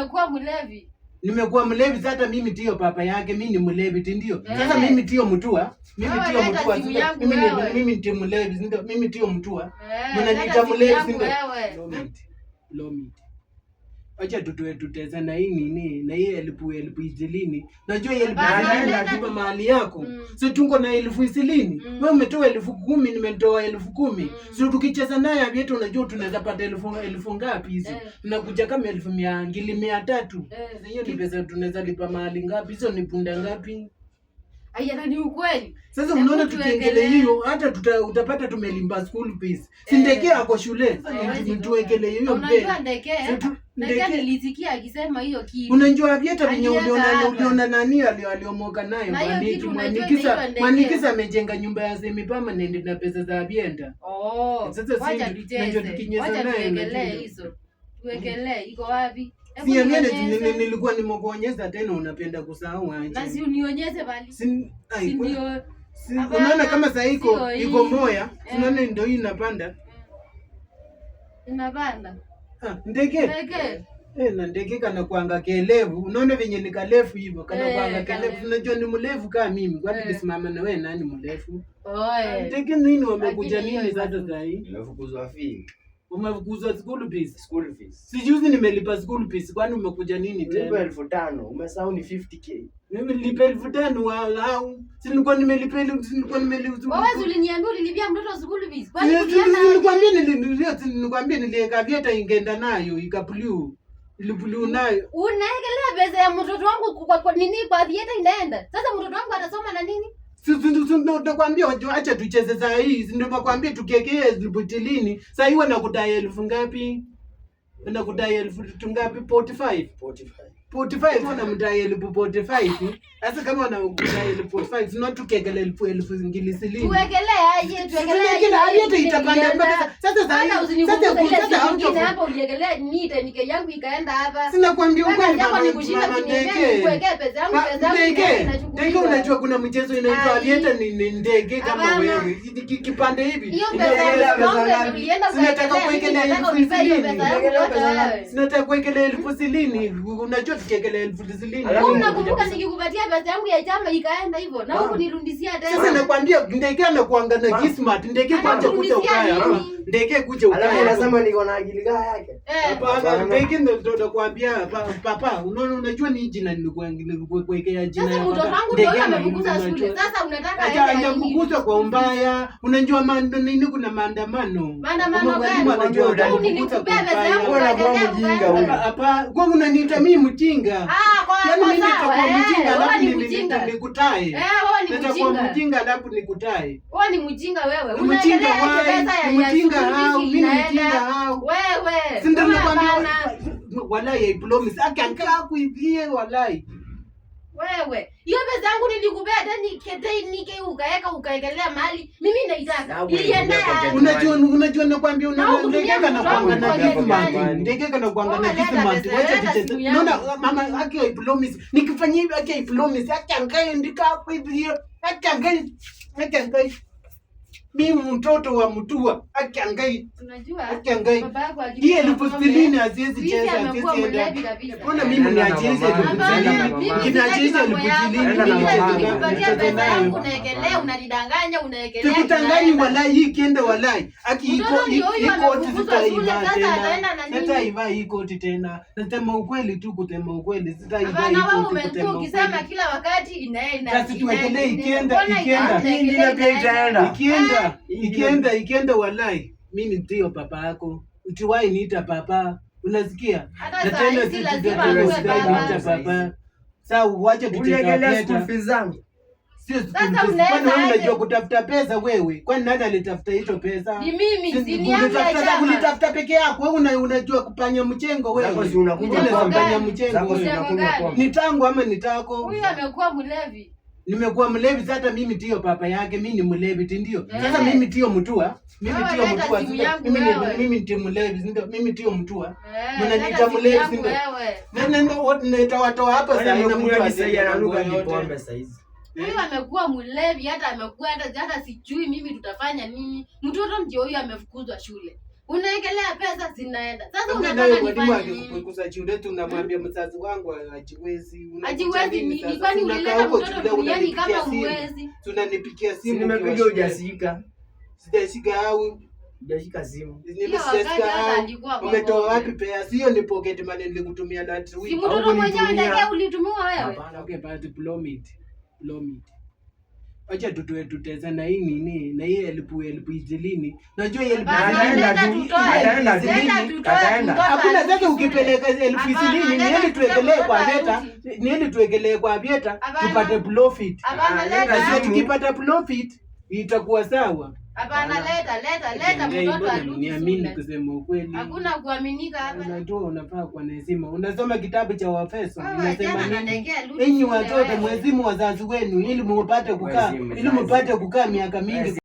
amekuwa mlevi. Nimekuwa mlevi hata mimi ndio papa yake, mimi ni mlevi ndio. Sasa mimi ndio mtua. Mimi ndio mtua. Mimi ndio mlevi ndio. Mimi ndio mtua. Mnaniita mlevi ndio. Low meat. Acha tuteza na hii nini na hii elfu ishirini. Najua hii elfu ishirini nakipa mahali yako. Si tuko na elfu ishirini. Wewe umetoa 10,000, nimetoa 10,000. Si tukicheza naye vyetu unajua tunaweza pata elfu ngapi hizo? Tunakuja kama 100,300. Hiyo ni pesa tunaweza lipa mahali ngapi? Hizo ni punda ngapi? Aya, ni ukweli. Sasa unaona tukiengelea hiyo hata utapata tumelimba school fees. Si Ndekea ako shule. Tuekele hiyo mbele. Unajua Ndekea nilisikia akisema hiyo kitu. Unajua vieta venye uliona nani aliomoka nayo Mwanikisa amejenga nyumba ya semi permanent na pesa za Abienda. Sasa sisi unajua tukinyeza naye hizo. Tuwekelee iko wapi? Nilikuwa nimekuonyesha tena unapenda kusahau aje. Na si unionyeshe bali. Ndio. Unaona kama saa iko moya, unaona ndio hii inapanda. Inapanda. Ndege. Na ndege kana kuanga kelevu. Unaona venye nikalefu hivyo kana kuanga kelevu. Unajua ni mlevu kama mimi. Kwani nisimama na wewe nani mlevu? Ndege nini wamekuja nini sasa saa hii? Nimefukuzwa fee. Umefukuzwa school fees. Sijuzi nimelipa school fees. Kwani umekuja nini tena? Nilipa 5,000. Umesahau ni 50k. Nimelipa 5,000 walau. Si nilikuwa nimelipa Wewe uliniambia ulilipia mtoto school fees. Kwani nilikwambia niliweka vieta ingeenda nayo ikapuliu. Ilipuliu nayo. Unaekelea pesa ya mtoto wangu kwa nini kwa vieta inaenda? Sasa mtoto wangu atasoma na nini? Nakwambia acha tucheze saa hii. Ndio nakwambia tukiekea butilini. Saa hii wanakudai 1,000 ngapi? Wanakudai 1,000 ngapi? 45 wanamdai 45. Sasa kama wanakudai 45, sio tukekele 1,000 ngilisilini. Tuwekelee aje, hata itapanda mpaka sasa sasa hapa uliekelea nita nike yangu ikaenda hapa. Sina kuambia ukweli mama Ndege. Kuwekea pesa yangu. Ndege unajua kuna mchezo inaitwa Avieta ni ndege kama wewe. Kipande hivi. Hiyo pesa sinataka kuwekelea 1,000. Sinataka kuwekelea 1,000. Unajua tukiwekelea 1,000. Wewe unakumbuka nikikupatia pesa yangu ya chama ikaenda hivyo na huko nirudishia tena. Sasa nakwambia Ndege anakuanga na Kismart. Ndege kwanza kuja ukaya hapa. Ndege kuja ukaya. Alafu unasema niko na akili gani yake? Hapana, Ndege ndio nakwambia papa, unajua ni jina nilikuwekea jina. Sasa mtoto wangu ndio amefukuza shule. Sasa unataka aende kukuza kwa umbaya. Unajua nini kuna maandamano. Maandamano gani? Unajua nilikupea pesa yangu na mjinga huyu. Hapa, kwa unaniita mimi mjinga. Yaani mimi nitakuwa mjinga alafu nikutae. Wewe ni mjinga. Nitakuwa mjinga alafu nikutae. Wewe ni mjinga wewe. Unaekelea pesa ya mjinga hao, mimi mjinga hao. Wewe. Si ndio nakwambia wallahi I promise. Akankaa kuivie wallahi. Wewe. Hiyo pesa yangu nilikupea hata nike ukaekelea mali. Mimi naitaka. Ilienda. Unajua nakwambia Ndege kana kuanga na Kismart. Ndege kana kuanga na Kismart. Wacha tucheze. Unaona mama haki I promise. Nikifanyia hivi haki I promise. Akangaa ndika kuivie. Akangaa. Mimi mtoto wa mtua akiangai. Unajua baba yako hii 1,000 haziwezi cheza haziwezi. Mbona mimi ni acheze 1,000? Kinacheza 1,000 nikipatia pesa yangu unaekelea unanidanganya unaekelea. Sikutanganyi wallahi hii kienda wallahi. Aki iko sitaiva tena. Sitaiva hii koti tena. Nasema ukweli tu kutema ukweli sitaiva hii koti kutema. Ukisema kila wakati inaenda. Sasa tuwekelee ikienda. Ikienda wallahi mimi ndio papa yako. Utiwahi niita papa. Unasikia? Na tena si lazima niita papa. Sasa uache tuchekelea school fees zangu. Sasa unajua kutafuta pesa wewe. Kwani nani alitafuta hizo pesa? Ni mimi, si ni yangu ya chama. Ulitafuta peke yako. Wewe unajua kupanya mchengo wewe. Sasa si unakuja kupanya mchengo. Ni tangu ama ni tako? Huyu amekuwa mlevi. Nimekuwa mlevi sasa mimi ndio papa yake, mimi ni mlevi ndio. Sasa mimi ndio mtua. Mimi ndio mlevi ndio. Mimi ndio mtua. Mnaniita mlevi ndio. Nenda nitawatoa hapa sasa na mtu asiyeruka ni pombe sasa hizi. Huyu amekuwa mlevi hata amekuwa hata sijui mimi tutafanya nini. Mtoto ndio huyu amefukuzwa shule. Unaekelea pesa zinaenda. Sasa unataka nifanye nini? Kukuza shule tunamwambia mzazi wangu hajiwezi. Hajiwezi nini? Kwani ulileta mtoto duniani kama uwezi? Tunanipikia simu. Nimepiga hujashika. Sijashika au hujashika simu. Umetoa wapi pesa? Sio ni pocket money nilikutumia na si mtoto mwenyewe ndiye ulitumiwa wewe. Hapana, okay, but blow it. Acha tuteza na hii nini na hii elpu izilini. Najua hii elpu ataenda. Hakuna sasa ukipeleka elfu izilini niende tuwekelee kwa VETA, niende tuwekelee kwa VETA tupate profit. Sasa tukipata profit itakuwa sawa. Hapana, leta mtoto arudi. Niamini kusema ukweli. Hakuna kuaminika hapa. Unajua unafaa kwa heshima. Unasoma kitabu cha Waefeso. Unasema nini? Enyi watoto mheshimu wazazi wenu ili mpate kukaa miaka mingi.